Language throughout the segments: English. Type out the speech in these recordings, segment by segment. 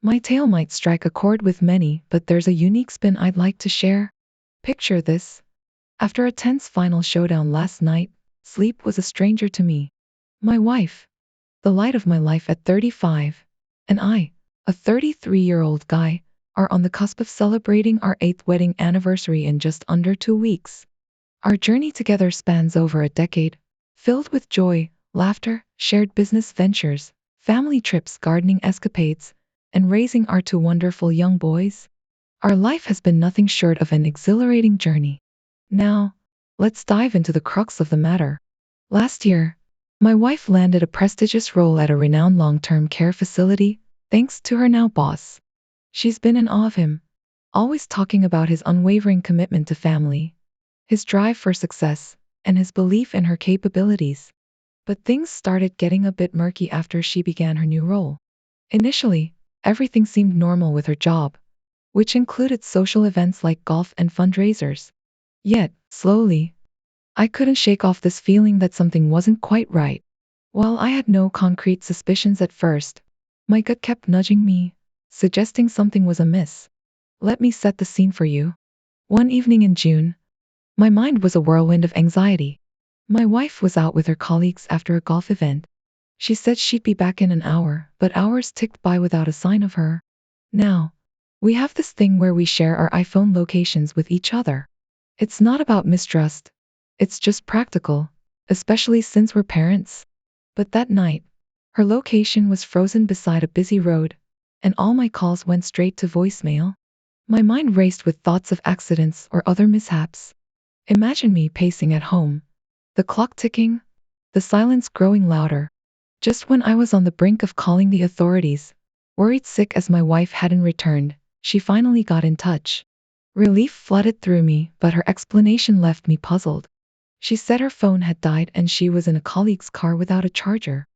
My tale might strike a chord with many, but there's a unique spin I'd like to share. Picture this. After a tense final showdown last night, sleep was a stranger to me. My wife, the light of my life at 35, and I, a 33-year-old guy, are on the cusp of celebrating our 8th wedding anniversary in just under 2 weeks. Our journey together spans over a decade, filled with joy, laughter, shared business ventures, family trips, gardening escapades, and raising our two wonderful young boys. Our life has been nothing short of an exhilarating journey. Now, let's dive into the crux of the matter. Last year, my wife landed a prestigious role at a renowned long-term care facility, thanks to her now boss. She's been in awe of him, always talking about his unwavering commitment to family, his drive for success, and his belief in her capabilities. But things started getting a bit murky after she began her new role. Initially, everything seemed normal with her job, which included social events like golf and fundraisers. Yet, slowly, I couldn't shake off this feeling that something wasn't quite right. While I had no concrete suspicions at first, my gut kept nudging me, suggesting something was amiss. Let me set the scene for you. One evening in June, my mind was a whirlwind of anxiety. My wife was out with her colleagues after a golf event. She said she'd be back in an hour, but hours ticked by without a sign of her. Now, we have this thing where we share our iPhone locations with each other. It's not about mistrust, it's just practical, especially since we're parents. But that night, her location was frozen beside a busy road, and all my calls went straight to voicemail. My mind raced with thoughts of accidents or other mishaps. Imagine me pacing at home, the clock ticking, the silence growing louder. Just when I was on the brink of calling the authorities, worried sick as my wife hadn't returned, she finally got in touch. Relief flooded through me, but her explanation left me puzzled. She said her phone had died and she was in a colleague's car without a charger.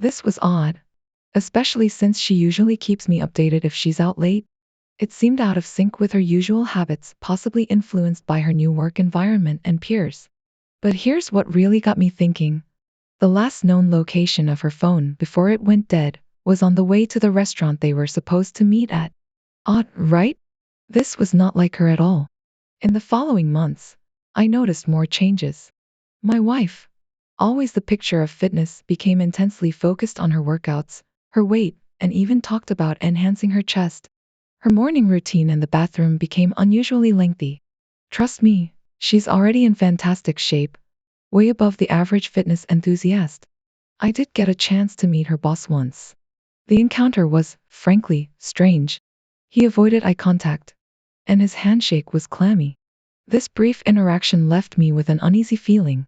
This was odd, especially since she usually keeps me updated if she's out late. It seemed out of sync with her usual habits, possibly influenced by her new work environment and peers. But here's what really got me thinking. The last known location of her phone before it went dead was on the way to the restaurant they were supposed to meet at. Odd, right? This was not like her at all. In the following months, I noticed more changes. My wife, always the picture of fitness, became intensely focused on her workouts, her weight, and even talked about enhancing her chest. Her morning routine in the bathroom became unusually lengthy. Trust me, she's already in fantastic shape, way above the average fitness enthusiast. I did get a chance to meet her boss once. The encounter was, frankly, strange. He avoided eye contact, and his handshake was clammy. This brief interaction left me with an uneasy feeling.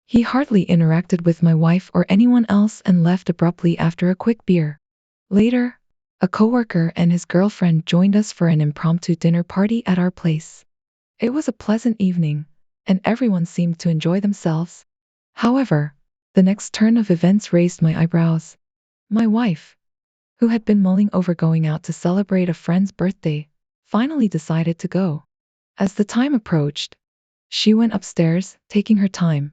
He hardly interacted with my wife or anyone else and left abruptly after a quick beer. Later, a coworker and his girlfriend joined us for an impromptu dinner party at our place. It was a pleasant evening, and everyone seemed to enjoy themselves. However, the next turn of events raised my eyebrows. My wife, who had been mulling over going out to celebrate a friend's birthday, finally decided to go. As the time approached, she went upstairs, taking her time.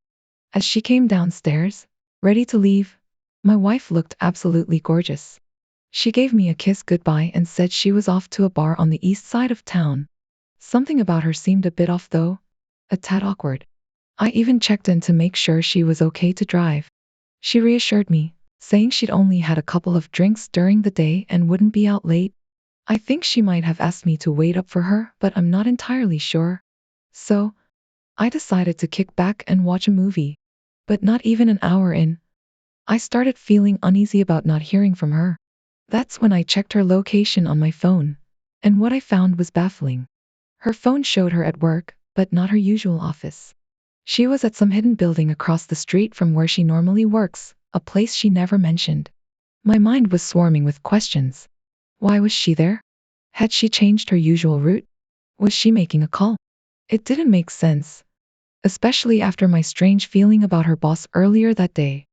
As she came downstairs, ready to leave, my wife looked absolutely gorgeous. She gave me a kiss goodbye and said she was off to a bar on the east side of town. Something about her seemed a bit off though, a tad awkward. I even checked in to make sure she was okay to drive. She reassured me, saying she'd only had a couple of drinks during the day and wouldn't be out late. I think she might have asked me to wait up for her, but I'm not entirely sure. So, I decided to kick back and watch a movie. But not even an hour in, I started feeling uneasy about not hearing from her. That's when I checked her location on my phone, and what I found was baffling. Her phone showed her at work, but not her usual office. She was at some hidden building across the street from where she normally works, a place she never mentioned. My mind was swarming with questions. Why was she there? Had she changed her usual route? Was she making a call? It didn't make sense, especially after my strange feeling about her boss earlier that day.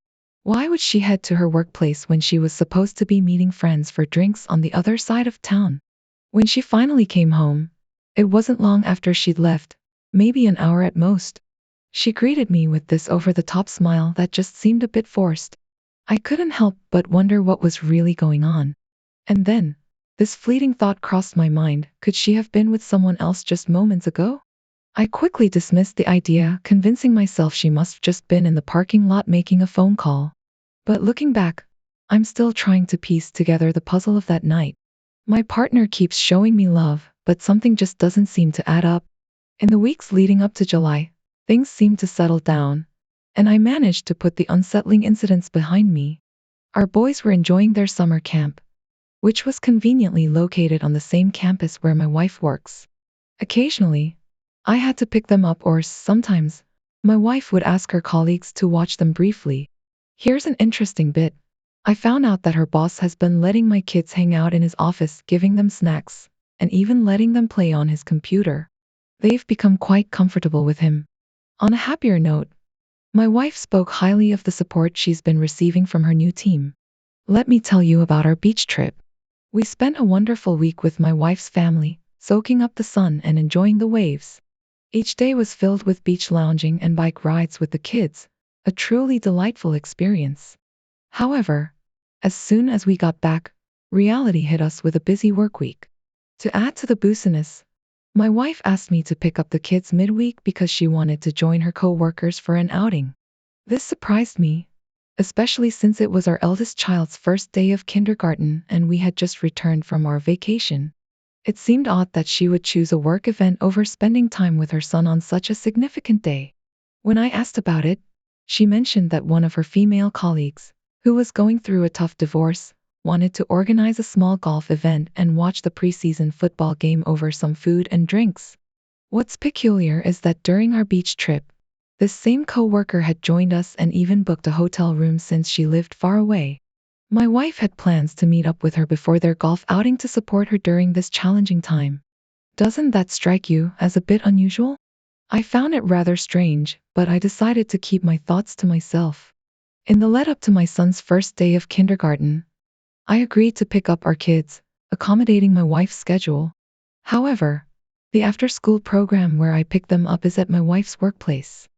Why would she head to her workplace when she was supposed to be meeting friends for drinks on the other side of town? When she finally came home, it wasn't long after she'd left, maybe an hour at most. She greeted me with this over-the-top smile that just seemed a bit forced. I couldn't help but wonder what was really going on. And then, This fleeting thought crossed my mind. Could she have been with someone else just moments ago? I quickly dismissed the idea, convincing myself she must have just been in the parking lot making a phone call. But looking back, I'm still trying to piece together the puzzle of that night. My partner keeps showing me love, but something just doesn't seem to add up. In the weeks leading up to July, things seemed to settle down, and I managed to put the unsettling incidents behind me. Our boys were enjoying their summer camp, which was conveniently located on the same campus where my wife works. Occasionally, I had to pick them up, or sometimes, my wife would ask her colleagues to watch them briefly. Here's an interesting bit. I found out that her boss has been letting my kids hang out in his office, giving them snacks, and even letting them play on his computer. They've become quite comfortable with him. On a happier note, my wife spoke highly of the support she's been receiving from her new team. Let me tell you about our beach trip. We spent a wonderful week with my wife's family, soaking up the sun and enjoying the waves. Each day was filled with beach lounging and bike rides with the kids, a truly delightful experience. However, as soon as we got back, reality hit us with a busy work week. To add to the booziness, my wife asked me to pick up the kids midweek because she wanted to join her co-workers for an outing. This surprised me, especially since it was our eldest child's first day of kindergarten and we had just returned from our vacation. It seemed odd that she would choose a work event over spending time with her son on such a significant day. When I asked about it, she mentioned that one of her female colleagues, who was going through a tough divorce, wanted to organize a small golf event and watch the preseason football game over some food and drinks. What's peculiar is that during our beach trip, this same coworker had joined us and even booked a hotel room since she lived far away. My wife had plans to meet up with her before their golf outing to support her during this challenging time. Doesn't that strike you as a bit unusual? I found it rather strange, but I decided to keep my thoughts to myself. In the lead up to my son's first day of kindergarten, I agreed to pick up our kids, accommodating my wife's schedule. However, the after-school program where I pick them up is at my wife's workplace.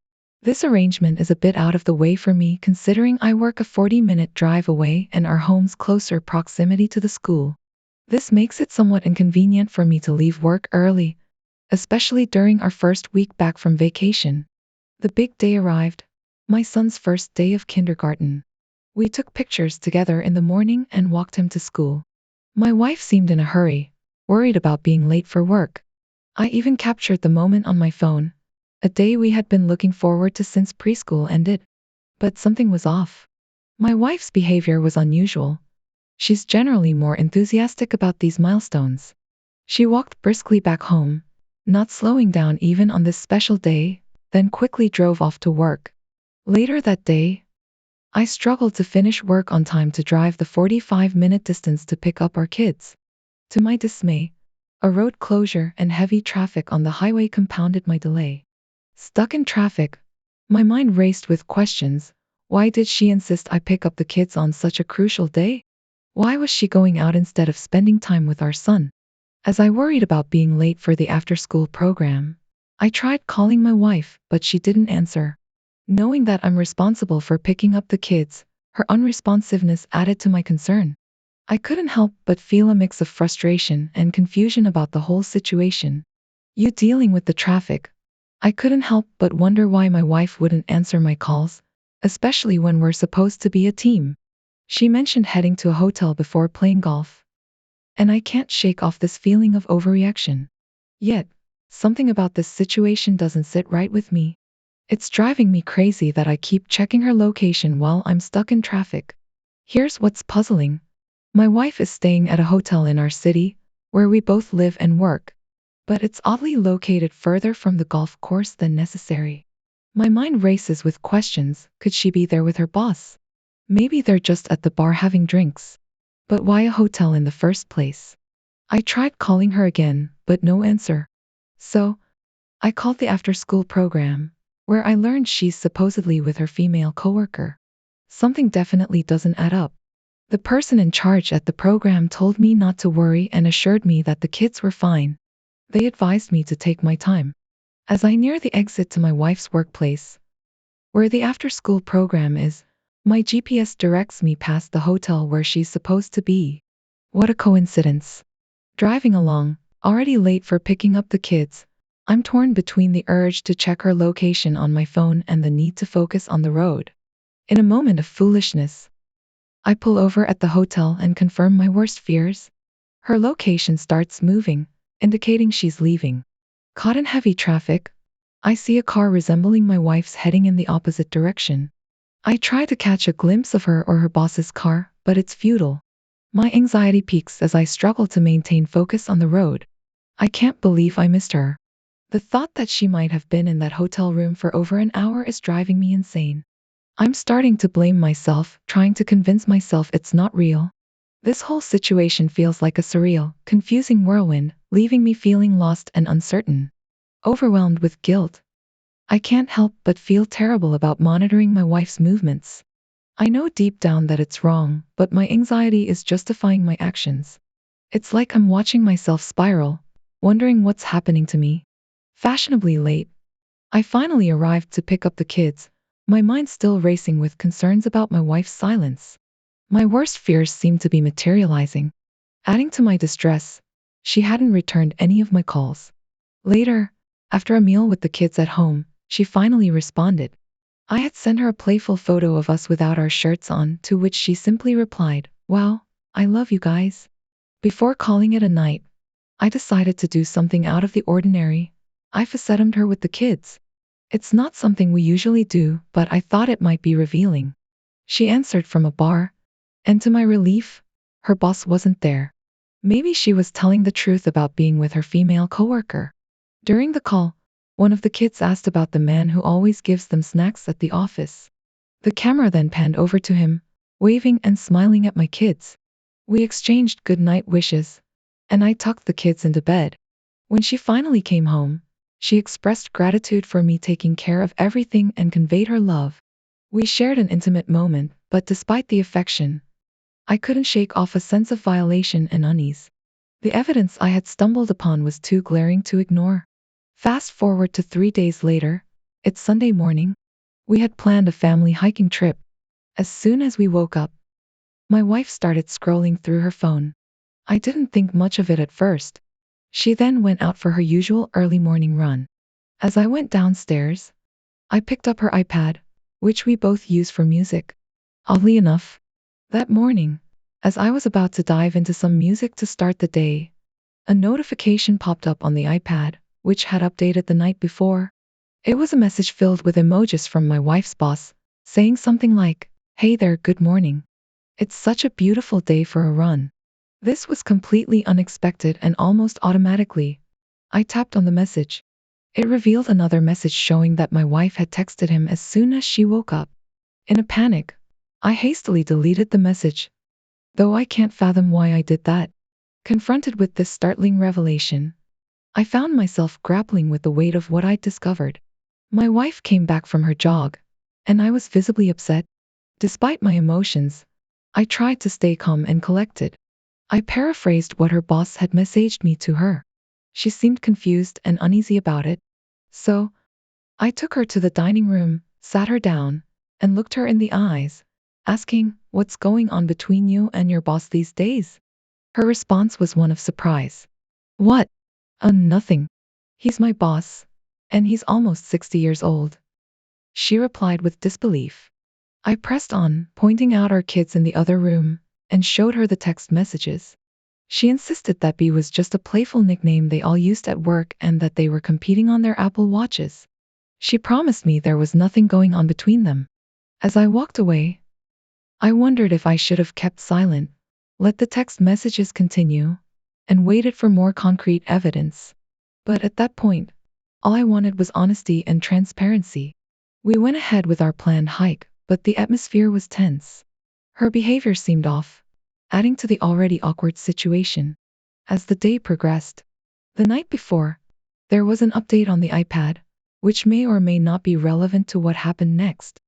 This arrangement is a bit out of the way for me considering I work a 40-minute drive away and our home's closer proximity to the school. This makes it somewhat inconvenient for me to leave work early, especially during our first week back from vacation. The big day arrived, my son's first day of kindergarten. We took pictures together in the morning and walked him to school. My wife seemed in a hurry, worried about being late for work. I even captured the moment on my phone, a day we had been looking forward to since preschool ended. But something was off. My wife's behavior was unusual. She's generally more enthusiastic about these milestones. She walked briskly back home, not slowing down even on this special day, then quickly drove off to work. Later that day, I struggled to finish work on time to drive the 45-minute distance to pick up our kids. To my dismay, a road closure and heavy traffic on the highway compounded my delay. Stuck in traffic, my mind raced with questions. Why did she insist I pick up the kids on such a crucial day? Why was she going out instead of spending time with our son? As I worried about being late for the after-school program, I tried calling my wife, but she didn't answer. Knowing that I'm responsible for picking up the kids, her unresponsiveness added to my concern. I couldn't help but feel a mix of frustration and confusion about the whole situation. You dealing with the traffic, I couldn't help but wonder why my wife wouldn't answer my calls, especially when we're supposed to be a team. She mentioned heading to a hotel before playing golf, and I can't shake off this feeling of overreaction. Yet, something about this situation doesn't sit right with me. It's driving me crazy that I keep checking her location while I'm stuck in traffic. Here's what's puzzling. My wife is staying at a hotel in our city, where we both live and work, but it's oddly located further from the golf course than necessary. My mind races with questions. Could she be there with her boss? Maybe they're just at the bar having drinks. But why a hotel in the first place? I tried calling her again, but no answer. So, I called the after-school program, where I learned she's supposedly with her female coworker. Something definitely doesn't add up. The person in charge at the program told me not to worry and assured me that the kids were fine. They advised me to take my time. As I near the exit to my wife's workplace, where the after-school program is, my GPS directs me past the hotel where she's supposed to be. What a coincidence. Driving along, already late for picking up the kids, I'm torn between the urge to check her location on my phone and the need to focus on the road. In a moment of foolishness, I pull over at the hotel and confirm my worst fears. Her location starts moving, indicating she's leaving. Caught in heavy traffic, I see a car resembling my wife's heading in the opposite direction. I try to catch a glimpse of her or her boss's car, but it's futile. My anxiety peaks as I struggle to maintain focus on the road. I can't believe I missed her. The thought that she might have been in that hotel room for over an hour is driving me insane. I'm starting to blame myself, trying to convince myself it's not real. This whole situation feels like a surreal, confusing whirlwind, leaving me feeling lost and uncertain. Overwhelmed with guilt, I can't help but feel terrible about monitoring my wife's movements. I know deep down that it's wrong, but my anxiety is justifying my actions. It's like I'm watching myself spiral, wondering what's happening to me. Fashionably late, I finally arrived to pick up the kids, my mind still racing with concerns about my wife's silence. My worst fears seemed to be materializing. Adding to my distress, she hadn't returned any of my calls. Later, after a meal with the kids at home, she finally responded. I had sent her a playful photo of us without our shirts on, to which she simply replied, "Wow, I love you guys." Before calling it a night, I decided to do something out of the ordinary. I FaceTimed her with the kids. It's not something we usually do, but I thought it might be revealing. She answered from a bar, and to my relief, her boss wasn't there. Maybe she was telling the truth about being with her female coworker. During the call, one of the kids asked about the man who always gives them snacks at the office. The camera then panned over to him, waving and smiling at my kids. We exchanged good night wishes, and I tucked the kids into bed. When she finally came home, she expressed gratitude for me taking care of everything and conveyed her love. We shared an intimate moment, but despite the affection, I couldn't shake off a sense of violation and unease. The evidence I had stumbled upon was too glaring to ignore. Fast forward to 3 days later, it's Sunday morning. We had planned a family hiking trip. As soon as we woke up, my wife started scrolling through her phone. I didn't think much of it at first. She then went out for her usual early morning run. As I went downstairs, I picked up her iPad, which we both use for music. Oddly enough, that morning, as I was about to dive into some music to start the day, a notification popped up on the iPad, which had updated the night before. It was a message filled with emojis from my wife's boss, saying something like, "Hey there, good morning. It's such a beautiful day for a run." This was completely unexpected and almost automatically, I tapped on the message. It revealed another message showing that my wife had texted him as soon as she woke up. In a panic, I hastily deleted the message, though I can't fathom why I did that. Confronted with this startling revelation, I found myself grappling with the weight of what I'd discovered. My wife came back from her jog, and I was visibly upset. Despite my emotions, I tried to stay calm and collected. I paraphrased what her boss had messaged me to her. She seemed confused and uneasy about it. So, I took her to the dining room, sat her down, and looked her in the eyes, asking, "What's going on between you and your boss these days?" Her response was one of surprise. "What? Nothing. He's my boss, and he's almost 60 years old." She replied with disbelief. I pressed on, pointing out our kids in the other room, and showed her the text messages. She insisted that B was just a playful nickname they all used at work and that they were competing on their Apple Watches. She promised me there was nothing going on between them. As I walked away, I wondered if I should have kept silent, let the text messages continue, and waited for more concrete evidence. But at that point, all I wanted was honesty and transparency. We went ahead with our planned hike, but the atmosphere was tense. Her behavior seemed off, adding to the already awkward situation. As the day progressed, the night before, there was an update on the iPad, which may or may not be relevant to what happened next.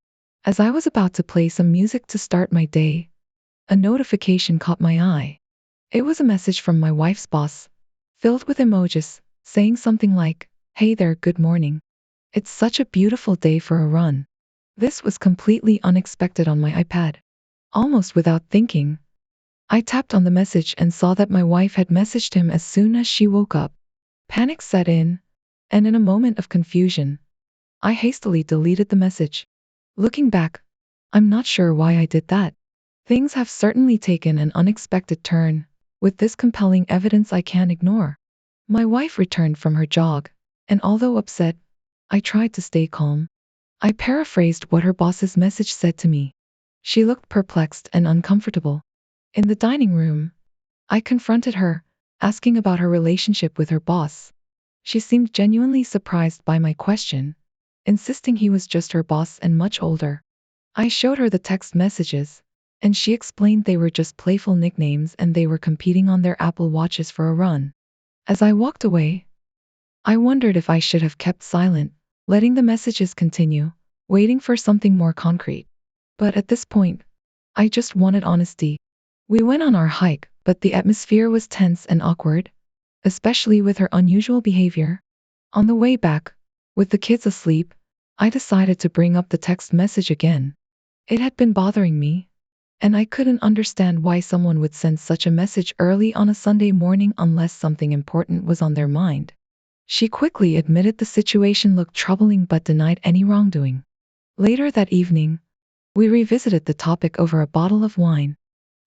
As I was about to play some music to start my day, a notification caught my eye. It was a message from my wife's boss, filled with emojis, saying something like, "Hey there, good morning. It's such a beautiful day for a run." This was completely unexpected on my iPad. Almost without thinking, I tapped on the message and saw that my wife had messaged him as soon as she woke up. Panic set in, and in a moment of confusion, I hastily deleted the message. Looking back, I'm not sure why I did that. Things have certainly taken an unexpected turn, with this compelling evidence I can't ignore. My wife returned from her jog, and although upset, I tried to stay calm. I paraphrased what her boss's message said to me. She looked perplexed and uncomfortable. In the dining room, I confronted her, asking about her relationship with her boss. She seemed genuinely surprised by my question, insisting he was just her boss and much older. I showed her the text messages, and she explained they were just playful nicknames and they were competing on their Apple Watches for a run. As I walked away, I wondered if I should have kept silent, letting the messages continue, waiting for something more concrete. But at this point, I just wanted honesty. We went on our hike, but the atmosphere was tense and awkward, especially with her unusual behavior. On the way back, with the kids asleep, I decided to bring up the text message again. It had been bothering me, and I couldn't understand why someone would send such a message early on a Sunday morning unless something important was on their mind. She quickly admitted the situation looked troubling but denied any wrongdoing. Later that evening, we revisited the topic over a bottle of wine.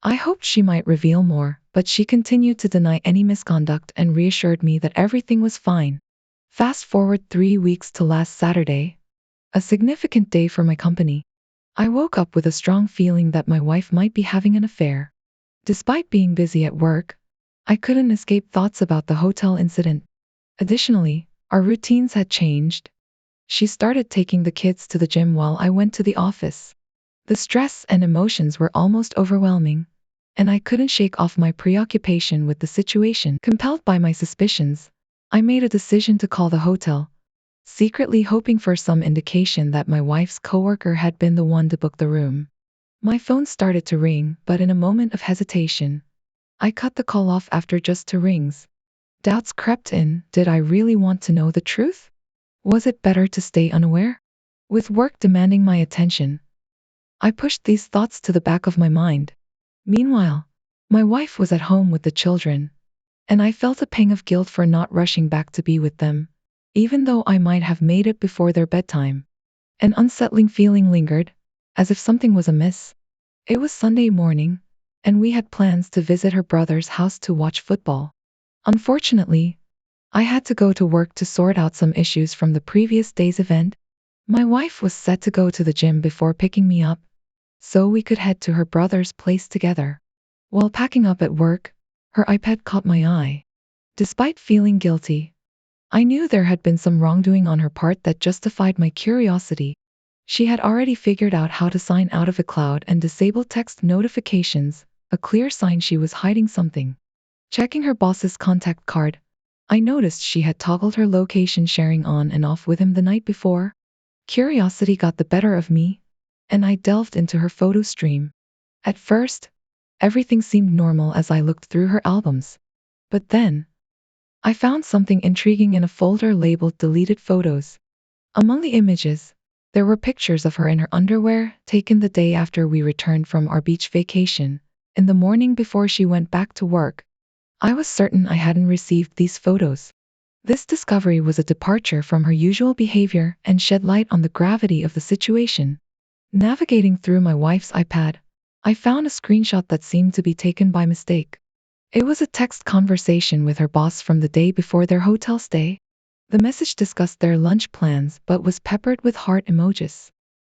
I hoped she might reveal more, but she continued to deny any misconduct and reassured me that everything was fine. Fast forward 3 weeks to last Saturday, a significant day for my company. I woke up with a strong feeling that my wife might be having an affair. Despite being busy at work, I couldn't escape thoughts about the hotel incident. Additionally, our routines had changed. She started taking the kids to the gym while I went to the office. The stress and emotions were almost overwhelming, and I couldn't shake off my preoccupation with the situation. Compelled by my suspicions, I made a decision to call the hotel, secretly hoping for some indication that my wife's coworker had been the one to book the room. My phone started to ring, but in a moment of hesitation, I cut the call off after just 2 rings. Doubts crept in. Did I really want to know the truth? Was it better to stay unaware? With work demanding my attention, I pushed these thoughts to the back of my mind. Meanwhile, my wife was at home with the children, and I felt a pang of guilt for not rushing back to be with them, even though I might have made it before their bedtime. An unsettling feeling lingered, as if something was amiss. It was Sunday morning, and we had plans to visit her brother's house to watch football. Unfortunately, I had to go to work to sort out some issues from the previous day's event. My wife was set to go to the gym before picking me up, so we could head to her brother's place together. While packing up at work, her iPad caught my eye. Despite feeling guilty, I knew there had been some wrongdoing on her part that justified my curiosity. She had already figured out how to sign out of iCloud and disable text notifications, a clear sign she was hiding something. Checking her boss's contact card, I noticed she had toggled her location sharing on and off with him the night before. Curiosity got the better of me, and I delved into her photo stream. At first, everything seemed normal as I looked through her albums. But then, I found something intriguing in a folder labeled Deleted Photos. Among the images, there were pictures of her in her underwear, taken the day after we returned from our beach vacation, in the morning before she went back to work. I was certain I hadn't received these photos. This discovery was a departure from her usual behavior and shed light on the gravity of the situation. Navigating through my wife's iPad, I found a screenshot that seemed to be taken by mistake. It was a text conversation with her boss from the day before their hotel stay. The message discussed their lunch plans but was peppered with heart emojis.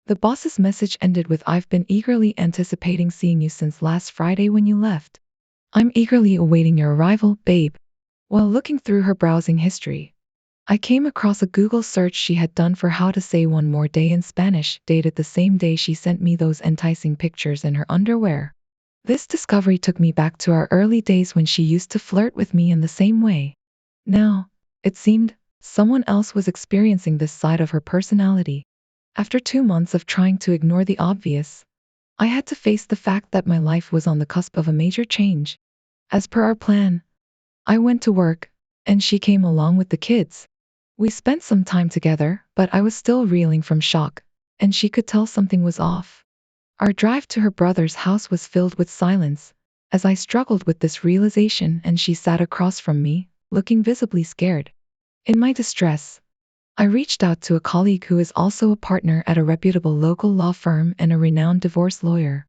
The boss's message ended with, "I've been eagerly anticipating seeing you since last Friday when you left. I'm eagerly awaiting your arrival, babe." While looking through her browsing history, I came across a Google search she had done for how to say one more day in Spanish, dated the same day she sent me those enticing pictures in her underwear. This discovery took me back to our early days when she used to flirt with me in the same way. Now, it seemed, someone else was experiencing this side of her personality. After 2 months of trying to ignore the obvious, I had to face the fact that my life was on the cusp of a major change. As per our plan, I went to work, and she came along with the kids. We spent some time together, but I was still reeling from shock, and she could tell something was off. Our drive to her brother's house was filled with silence, as I struggled with this realization and she sat across from me, looking visibly scared. In my distress, I reached out to a colleague who is also a partner at a reputable local law firm and a renowned divorce lawyer.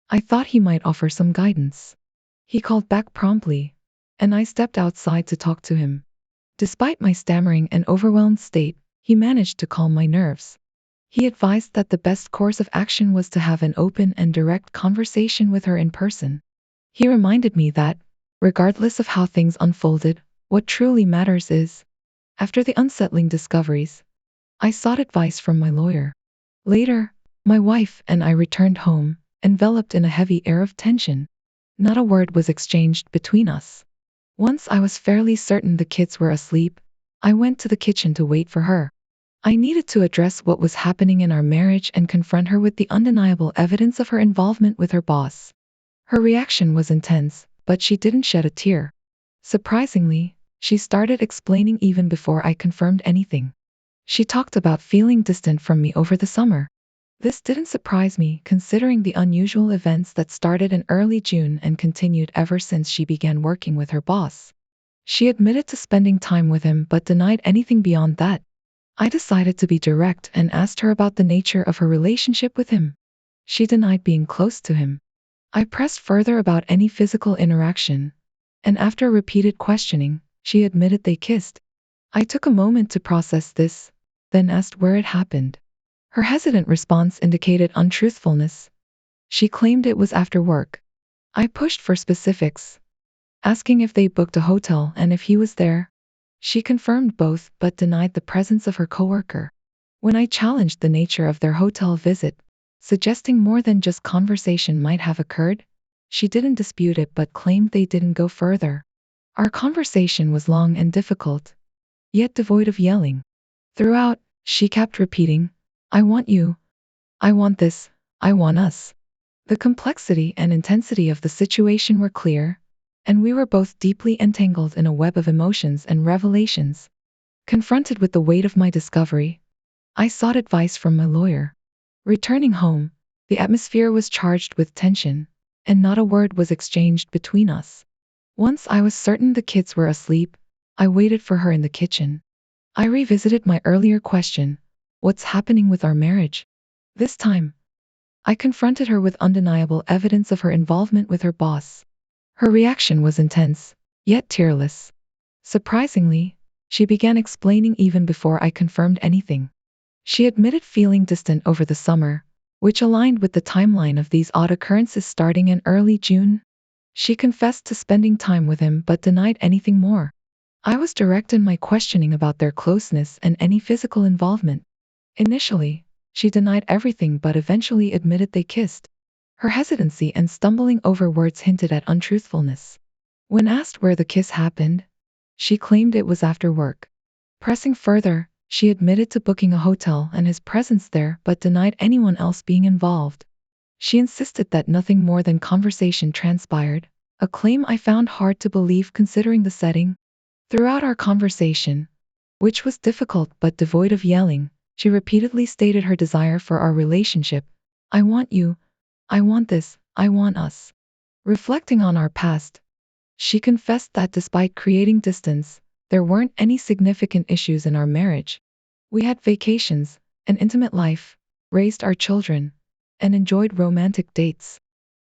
I thought he might offer some guidance. He called back promptly, and I stepped outside to talk to him. Despite my stammering and overwhelmed state, he managed to calm my nerves. He advised that the best course of action was to have an open and direct conversation with her in person. He reminded me that, regardless of how things unfolded, what truly matters is, after the unsettling discoveries, I sought advice from my lawyer. Later, my wife and I returned home, enveloped in a heavy air of tension. Not a word was exchanged between us. Once I was fairly certain the kids were asleep, I went to the kitchen to wait for her. I needed to address what was happening in our marriage and confront her with the undeniable evidence of her involvement with her boss. Her reaction was intense, but she didn't shed a tear. Surprisingly, she started explaining even before I confirmed anything. She talked about feeling distant from me over the summer. This didn't surprise me, considering the unusual events that started in early June and continued ever since she began working with her boss. She admitted to spending time with him but denied anything beyond that. I decided to be direct and asked her about the nature of her relationship with him. She denied being close to him. I pressed further about any physical interaction, and after repeated questioning, she admitted they kissed. I took a moment to process this, then asked where it happened. Her hesitant response indicated untruthfulness. She claimed it was after work. I pushed for specifics, asking if they booked a hotel and if he was there. She confirmed both but denied the presence of her coworker. When I challenged the nature of their hotel visit, suggesting more than just conversation might have occurred, she didn't dispute it but claimed they didn't go further. Our conversation was long and difficult, yet devoid of yelling. Throughout, she kept repeating, "I want you. I want this. I want us." The complexity and intensity of the situation were clear, and we were both deeply entangled in a web of emotions and revelations. Confronted with the weight of my discovery, I sought advice from my lawyer. Returning home, the atmosphere was charged with tension, and not a word was exchanged between us. Once I was certain the kids were asleep, I waited for her in the kitchen. I revisited my earlier question, what's happening with our marriage? This time, I confronted her with undeniable evidence of her involvement with her boss. Her reaction was intense, yet tearless. Surprisingly, she began explaining even before I confirmed anything. She admitted feeling distant over the summer, which aligned with the timeline of these odd occurrences starting in early June. She confessed to spending time with him but denied anything more. I was direct in my questioning about their closeness and any physical involvement. Initially, she denied everything but eventually admitted they kissed. Her hesitancy and stumbling over words hinted at untruthfulness. When asked where the kiss happened, she claimed it was after work. Pressing further, she admitted to booking a hotel and his presence there but denied anyone else being involved. She insisted that nothing more than conversation transpired, a claim I found hard to believe considering the setting. Throughout our conversation, which was difficult but devoid of yelling, she repeatedly stated her desire for our relationship. "I want you. I want this. I want us." Reflecting on our past, she confessed that despite creating distance, there weren't any significant issues in our marriage. We had vacations, an intimate life, raised our children, and enjoyed romantic dates.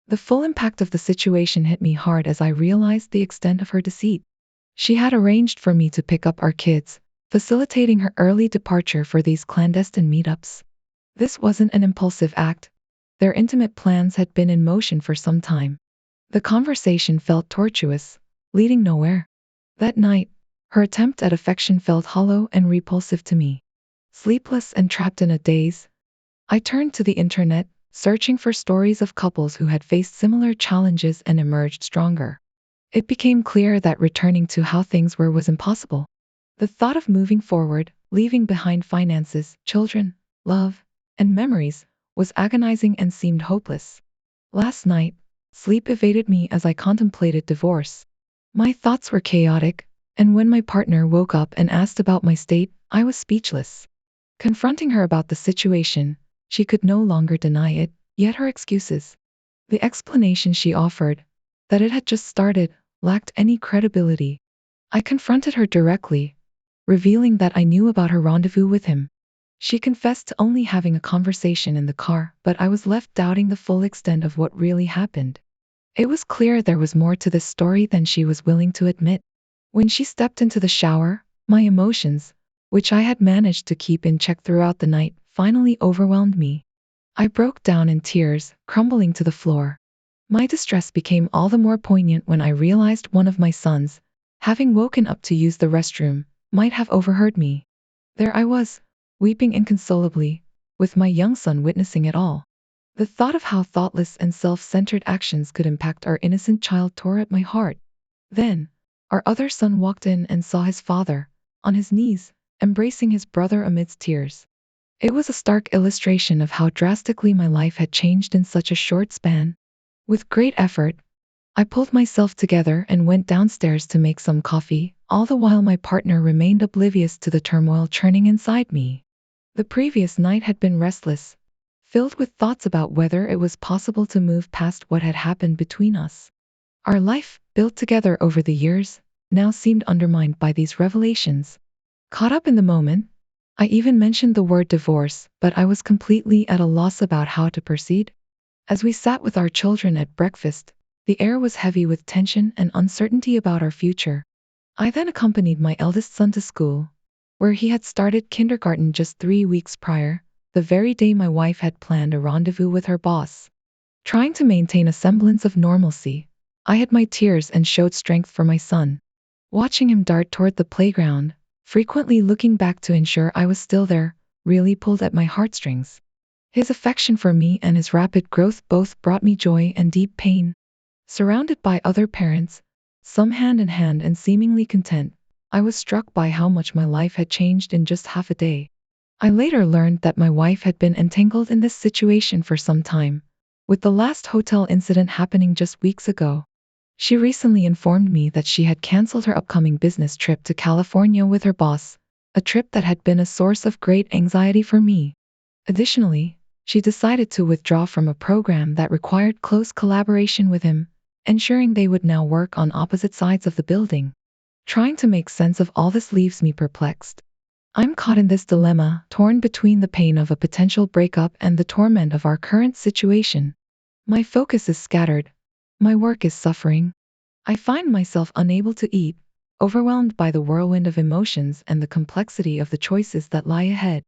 The full impact of the situation hit me hard as I realized the extent of her deceit. She had arranged for me to pick up our kids, facilitating her early departure for these clandestine meetups. This wasn't an impulsive act. Their intimate plans had been in motion for some time. The conversation felt tortuous, leading nowhere. That night, her attempt at affection felt hollow and repulsive to me. Sleepless and trapped in a daze, I turned to the internet, searching for stories of couples who had faced similar challenges and emerged stronger. It became clear that returning to how things were was impossible. The thought of moving forward, leaving behind finances, children, love, and memories, was agonizing and seemed hopeless. Last night, sleep evaded me as I contemplated divorce. My thoughts were chaotic, and when my partner woke up and asked about my state, I was speechless. Confronting her about the situation, she could no longer deny it, yet her excuses. The explanation she offered, that it had just started, lacked any credibility. I confronted her directly, revealing that I knew about her rendezvous with him. She confessed to only having a conversation in the car, but I was left doubting the full extent of what really happened. It was clear there was more to this story than she was willing to admit. When she stepped into the shower, my emotions, which I had managed to keep in check throughout the night, finally overwhelmed me. I broke down in tears, crumbling to the floor. My distress became all the more poignant when I realized one of my sons, having woken up to use the restroom, might have overheard me. There I was, weeping inconsolably, with my young son witnessing it all. The thought of how thoughtless and self-centered actions could impact our innocent child tore at my heart. Then, our other son walked in and saw his father, on his knees, embracing his brother amidst tears. It was a stark illustration of how drastically my life had changed in such a short span. With great effort, I pulled myself together and went downstairs to make some coffee, all the while my partner remained oblivious to the turmoil churning inside me. The previous night had been restless, filled with thoughts about whether it was possible to move past what had happened between us. Our life, built together over the years, now seemed undermined by these revelations. Caught up in the moment, I even mentioned the word divorce, but I was completely at a loss about how to proceed. As we sat with our children at breakfast, the air was heavy with tension and uncertainty about our future. I then accompanied my eldest son to school, where he had started kindergarten just 3 weeks prior, the very day my wife had planned a rendezvous with her boss. Trying to maintain a semblance of normalcy, I hid my tears and showed strength for my son. Watching him dart toward the playground, frequently looking back to ensure I was still there, really pulled at my heartstrings. His affection for me and his rapid growth both brought me joy and deep pain. Surrounded by other parents, some hand in hand and seemingly content, I was struck by how much my life had changed in just half a day. I later learned that my wife had been entangled in this situation for some time, with the last hotel incident happening just weeks ago. She recently informed me that she had canceled her upcoming business trip to California with her boss, a trip that had been a source of great anxiety for me. Additionally, she decided to withdraw from a program that required close collaboration with him, ensuring they would now work on opposite sides of the building. Trying to make sense of all this leaves me perplexed. I'm caught in this dilemma, torn between the pain of a potential breakup and the torment of our current situation. My focus is scattered. My work is suffering. I find myself unable to eat, overwhelmed by the whirlwind of emotions and the complexity of the choices that lie ahead.